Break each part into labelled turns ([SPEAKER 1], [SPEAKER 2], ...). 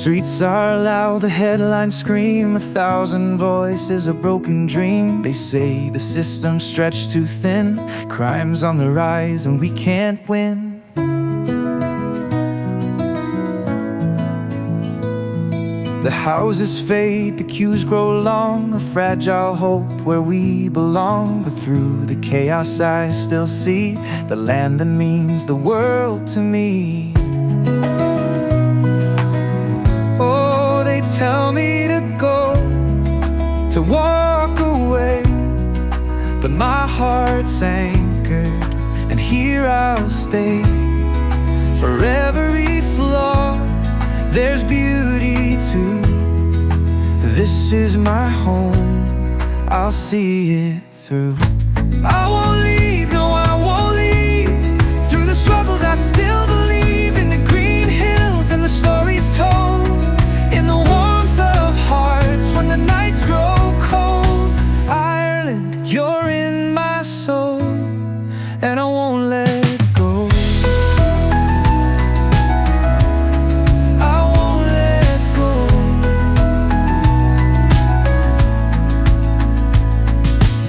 [SPEAKER 1] streets are loud, the headlines scream, 1,000 voices, a broken dream. They say the system's stretched too thin, crime's on the rise and we can't win. The houses fade, the queues grow long, a fragile hope where we belong. But through the chaos I still see the land that means the world to me. Oh, they tell me to go, to walk away, but my heart's anchored, and here I'll stay. For every flaw, there's beauty too. This is my home, I'll see it through. I won't leave, no I won't leave. Through the struggles I still believe in the green hills and the stories told, in the warmth of hearts when the nights grow cold. Ireland, you're in my soul, and I won't let go.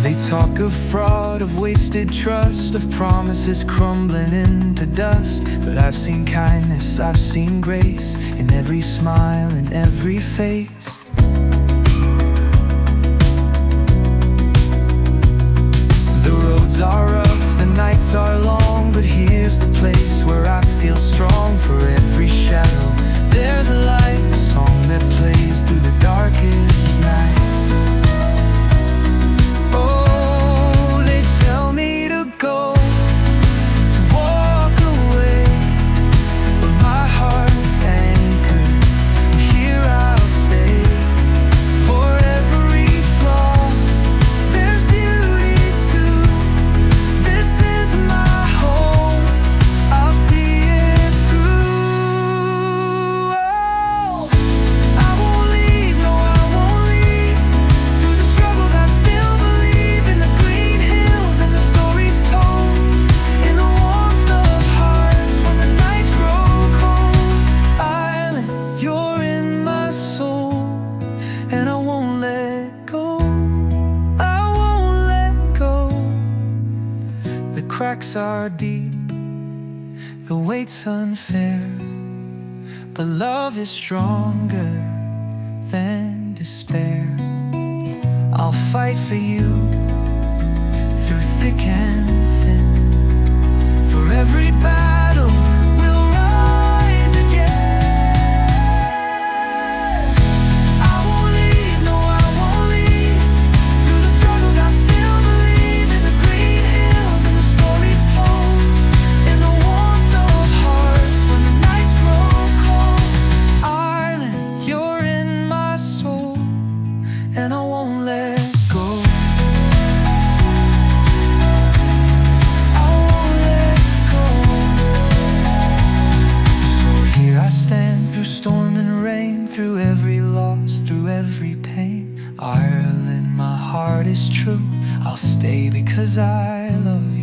[SPEAKER 1] They talk of fraud, of wasted trust, of promises crumbling into dust. But I've seen kindness, I've seen grace, in every smile, in every face. The roads are rough, the nights are long, but here's the place where I feel strong. For every shadow, there's a light, a song that plays through the darkest night. The cracks are deep, the weight's unfair, but love is stronger than despair. I'll fight for you through thick and thin. For every battle we'll rise again. I won't leave, no I won't leave. Through the struggles I still believe in the green hills and the stories told, in the warmth of hearts when the nights grow cold. Ireland, you're in my soul, and I won't let go. I won't let go. So here I stand through storm and rain, through every loss, through every pain. Ireland, my heart is true, I'll stay because I love you.